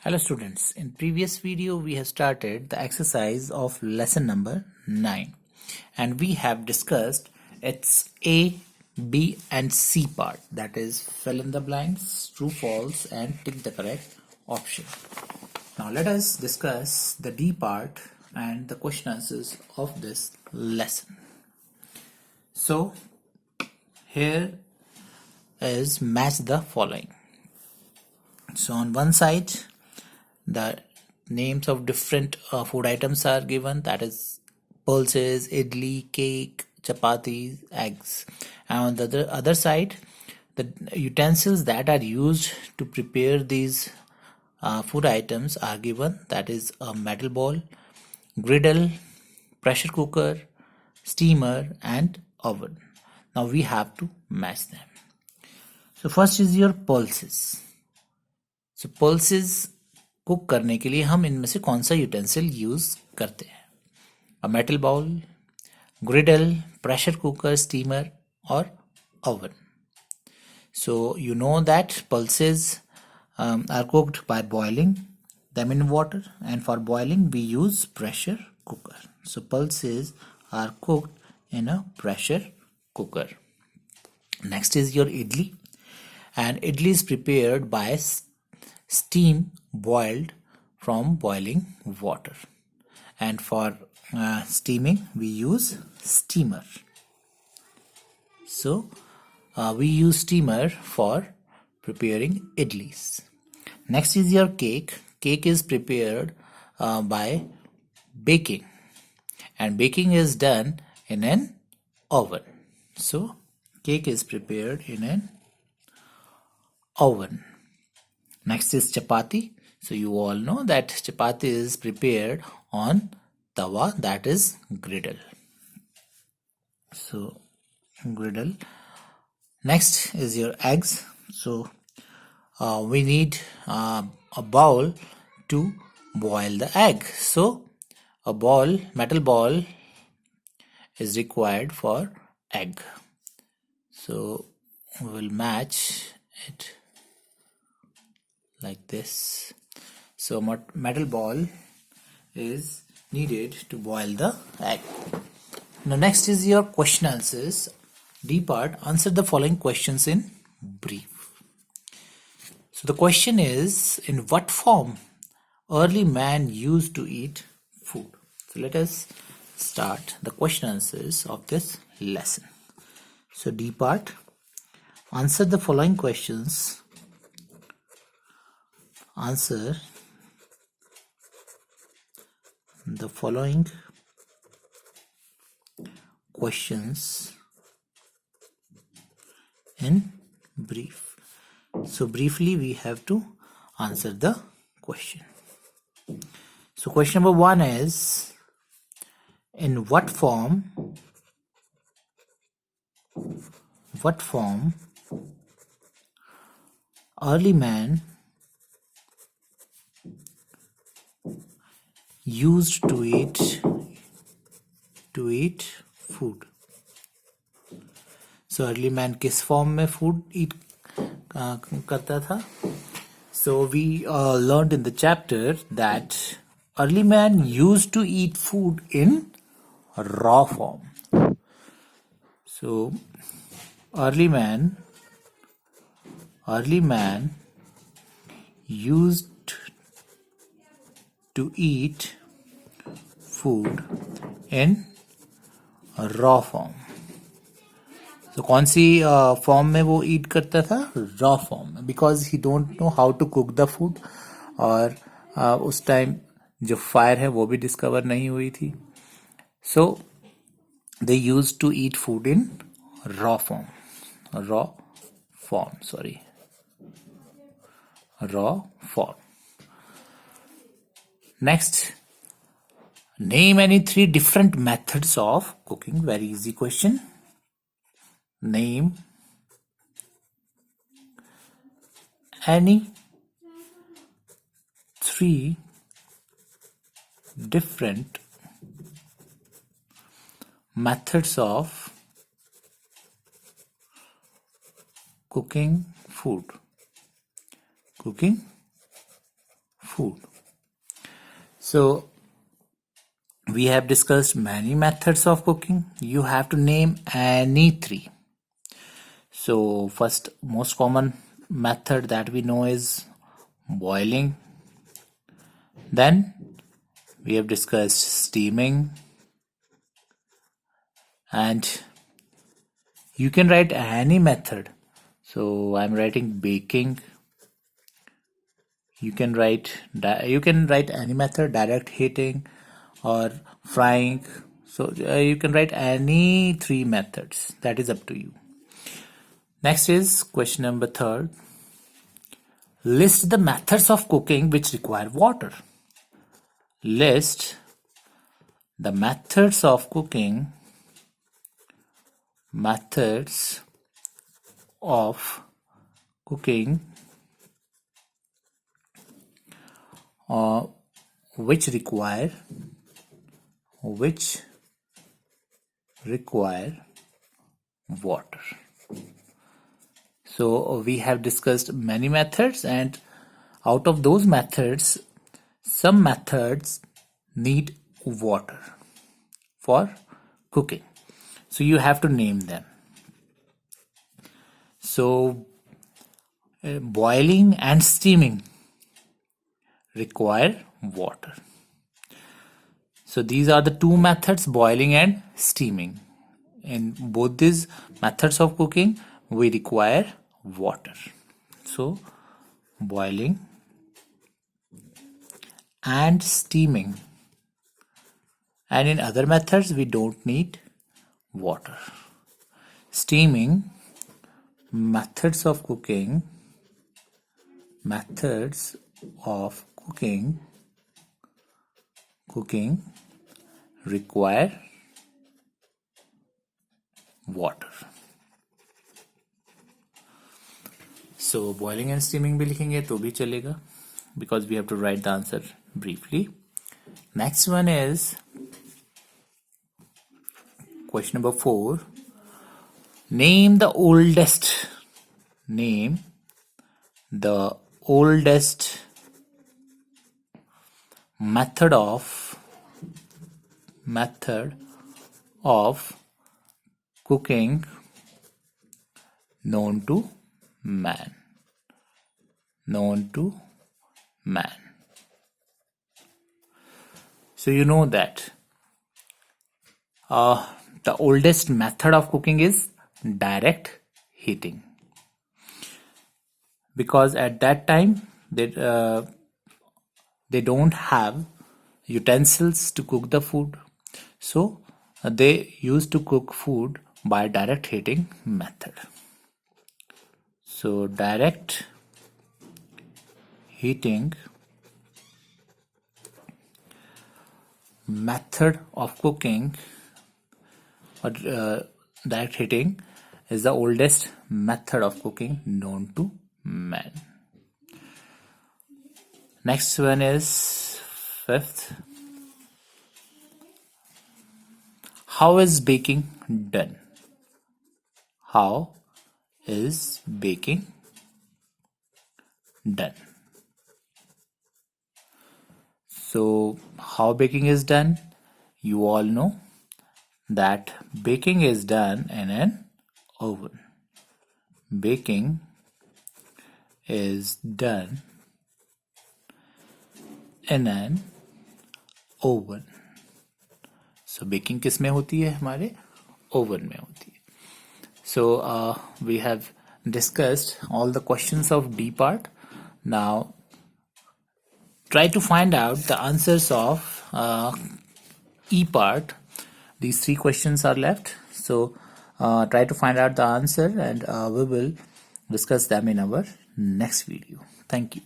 Hello students, in previous video we have started the exercise of lesson number 9 and we have discussed its A, B and C part, that is fill in the blanks, true false and tick the correct option. Now let us discuss the D part and the question answers of this lesson. So here is match the following. So on one side the names of different food items are given, that is pulses, idli, cake, chapatis, eggs, and on the other side the utensils that are used to prepare these food items are given, that is a metal bowl, griddle, pressure cooker, steamer and oven. Now we have to match them. So first is your pulses. So pulses cook करने के लिए हम इनमें से कौन सा utensil use करते हैं? A metal bowl, griddle, pressure cooker, steamer और oven. So you know that pulses are cooked by boiling them in water, and for boiling we use pressure cooker. So pulses are cooked in a pressure cooker. Next is your idli, and idli is prepared by steam boiled from boiling water, and for steaming we use steamer. So we use steamer for preparing idlis. Next is your cake. Cake is prepared by baking, and baking is done in an oven. So cake is prepared in an oven. Next is chapati. So you all know that chapati is prepared on tawa, that is griddle. So griddle. Next is your eggs. So we need a bowl to boil the egg. So a ball, metal ball is required for egg. So we will match it like this. So metal ball is needed to boil the egg. Now next is your question answers. D part, answer the following questions in brief. So the question is, in what form early man used to eat food? So let us start the question answers of this lesson. So D part, answer the following questions. Answer the following questions in brief. So briefly we have to answer the question. So question number 1 is, in what form early man used to eat food? So early man किस form में food eat करता था? So we learned in the chapter that early man used to eat food in raw form. So early man used to eat food in raw form. So कौन सी form में वो eat करता था? Raw form में, because he don't know how to cook the food, और उस time जो fire है वो भी डिस्कवर नहीं हुई थी. So they use to eat food in raw form. Next, name any 3 different methods of cooking. Very easy question. Name any 3 different methods of cooking food. food. So we have discussed many methods of cooking. You have to name any three. So first, most common method that we know is boiling. Then we have discussed steaming, and you can write any method. So I'm writing baking. You can write any method, direct heating or frying. So you can write any three methods. That is up to you. Next is question number 3. List the methods of cooking which require water. List the methods of cooking which require water. So we have discussed many methods, and out of those methods, some methods need water for cooking. So you have to name them. So boiling and steaming require water. So these are the two methods, boiling and steaming. In both these methods of cooking, we require water. So boiling and steaming. And in other methods, we don't need water. Steaming, methods of cooking require water. So boiling and steaming भी लिखेंगे तो भी चलेगा, because we have to write the answer briefly. Next one is question number 4. Name the oldest method of cooking known to man. So you know that the oldest method of cooking is direct heating, because at that time they don't have utensils to cook the food, so they used to cook food by direct heating method. So direct heating method of cooking, or direct heating, is the oldest method of cooking known to man. Next one is 5th. How is baking done? How is baking done? So how baking is done? You all know that baking is done in an oven. Baking is done in an oven. So baking किस में होती है? हमारे oven में होती है. So we have discussed all the questions of D part. Now try to find out the answers of E part. These 3 questions are left. So try to find out the answer, and we will discuss them in our next video. Thank you.